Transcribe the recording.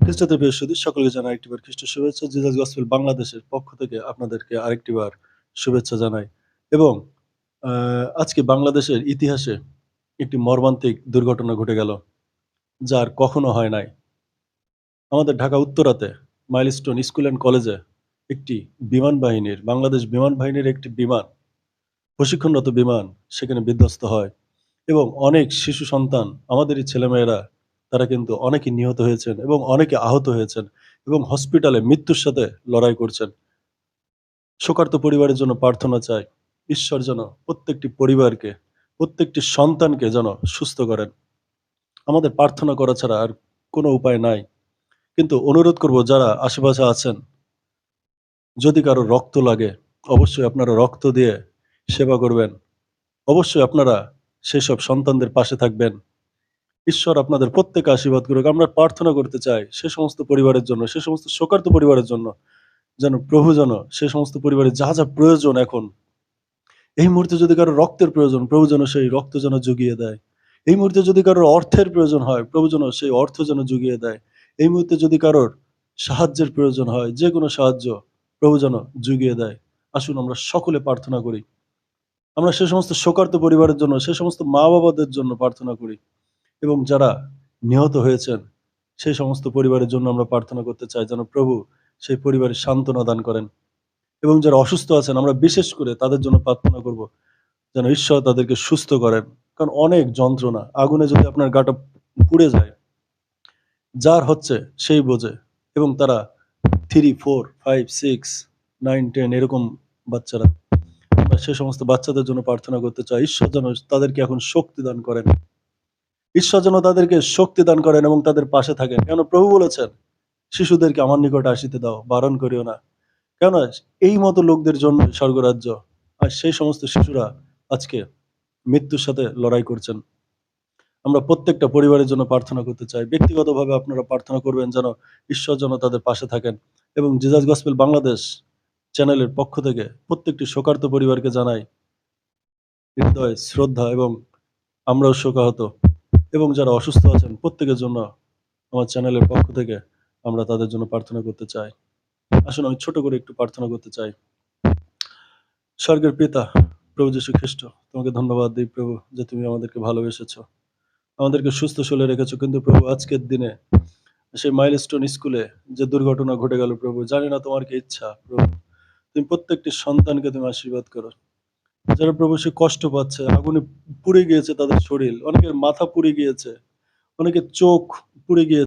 খ্রিস্টানদের প্রিয় সুধী সকলকে জানাই একটিবার খ্রিস্ট শুভেচ্ছা। জিজাস গসপেল বাংলাদেশের পক্ষ থেকে আপনাদেরকে আরেকটিবার শুভেচ্ছা জানাই। এবং আজকে বাংলাদেশের ইতিহাসে একটি মর্মান্তিক দুর্ঘটনা ঘটে গেল, যার কখনো হয় নাই। আমাদের ঢাকা উত্তরাতে মাইলস্টোন স্কুল অ্যান্ড কলেজে একটি বিমান বাহিনীর বাংলাদেশ বিমান বাহিনীর একটি বিমান, প্রশিক্ষণরত বিমান সেখানে বিধ্বস্ত হয় এবং অনেক শিশু সন্তান, আমাদেরই ছেলেমেয়েরা, তারা কিন্তু অনেকে নিহত হয়েছেন এবং অনেকে আহত হয়েছেন এবং হসপিটালে মৃত্যুর সাথে লড়াই করছেন। শোকার্ত পরিবারের জন্য প্রার্থনা চাই। ঈশ্বর যেন প্রত্যেকটি পরিবারকে, প্রত্যেকটি সন্তানকে যেন সুস্থ করেন। আমাদের প্রার্থনা করা ছাড়া আর কোনো উপায় নাই। কিন্তু অনুরোধ করব, যারা আশেপাশে আছেন, যদি কারো রক্ত লাগে, অবশ্যই আপনারা রক্ত দিয়ে সেবা করবেন। অবশ্যই আপনারা সেসব সন্তানদের পাশে থাকবেন। ঈশ্বর আপনাদের প্রত্যেককে আশীর্বাদ করুক। আমরা প্রার্থনা করতে চাই সে সমস্ত পরিবারের জন্য, সে সমস্ত শোকার্ত পরিবারের জন্য, যেন প্রভু যেন সে সমস্ত পরিবারের যা, যা প্রয়োজন এখন, এই মুহূর্তে যদি কারো রক্তের প্রয়োজন, প্রভু যেন সেই রক্ত যেন জুগিয়ে দেয়। এই মুহূর্তে যদি কারোর অর্থের প্রয়োজন হয়, প্রভু যেন সেই অর্থ যেন জুগিয়ে দেয়। এই মুহূর্তে যদি কারোর সাহায্যের প্রয়োজন হয়, যেকোনো সাহায্য প্রভু যেন জুগিয়ে দেয়। আসুন আমরা সকলে প্রার্থনা করি। আমরা সে সমস্ত শোকার্ত পরিবারের জন্য, সে সমস্ত মা-বাবাদের জন্য প্রার্থনা করি এবং যারা নিহত হয়েছেন, সেই সমস্ত পরিবারের জন্য আমরা প্রার্থনা করতে চাই যেন প্রভু সেই পরিবারে সান্ত্বনা দান করেন। এবং যারা অসুস্থ আছেন, আমরা বিশেষ করে তাদের জন্য প্রার্থনা করব যেন ঈশ্বর তাদেরকে সুস্থ করেন। কারণ অনেক যন্ত্রণা, আগুনে যদি আপনার গাটা পুড়ে যায়, যার হচ্ছে সেই বোঝে। এবং তারা 3, 4, 5, 6, 9, 10 এরকম বাচ্চারা। আমরা সে সমস্ত বাচ্চাদের জন্য প্রার্থনা করতে চাই। ঈশ্বর যেন তাদেরকে এখন শক্তি দান করেন। ঈশ্বর যেন তাদেরকে শক্তি দান করেন এবং তাদের পাশে থাকেন। কেন প্রভু বলেছেন, শিশুদেরকে আমার নিকটে আসিতে দাও, বারণ করিও না। কেননা এই মতো লোকদের জন্য স্বর্গরাজ্য। আর সেই সমস্ত শিশুরা আজকে মৃত্যুর সাথে লড়াই করছেন। আমরা প্রত্যেকটা পরিবারের জন্য প্রার্থনা করতে চাই। ব্যক্তিগতভাবে আপনারা প্রার্থনা করবেন যেন ঈশ্বর যেন তাদের পাশে থাকেন। এবং জিজাস গসপেল বাংলাদেশ চ্যানেলের পক্ষ থেকে প্রত্যেকটি শোকার্ত পরিবারকে জানাই হৃদয় শ্রদ্ধা এবং আমরাও শোকাহত। এবং যারা অসুস্থ আছেন প্রত্যেকের জন্য আমার চ্যানেলের পক্ষ থেকে আমরা তাদের জন্য প্রার্থনা করতে চাই। আসুন আমি ছোট করে একটু প্রার্থনা করতে চাই। স্বর্গের পিতা, প্রভু যীশু খ্রিস্ট, তোমাকে ধন্যবাদ দিই প্রভু, যে তুমি আমাদেরকে ভালোবেসেছো, আমাদেরকে সুস্থ শরীরে রেখেছো। কিন্তু প্রভু আজকের দিনে সেই মাইলস্টোন স্কুলে যে দুর্ঘটনা ঘটে গেল প্রভু, জানি না তোমার কি ইচ্ছা প্রভু, তুমি প্রত্যেকটি সন্তানকে তুমি আশীর্বাদ করো। যারা প্রভু সে কষ্ট পাচ্ছে, আগুনে পুড়ে গিয়েছে তাদের শরীর, অনেকের মাথা পুড়ে গিয়েছে, অনেকের চোখ পুড়ে গিয়েছে।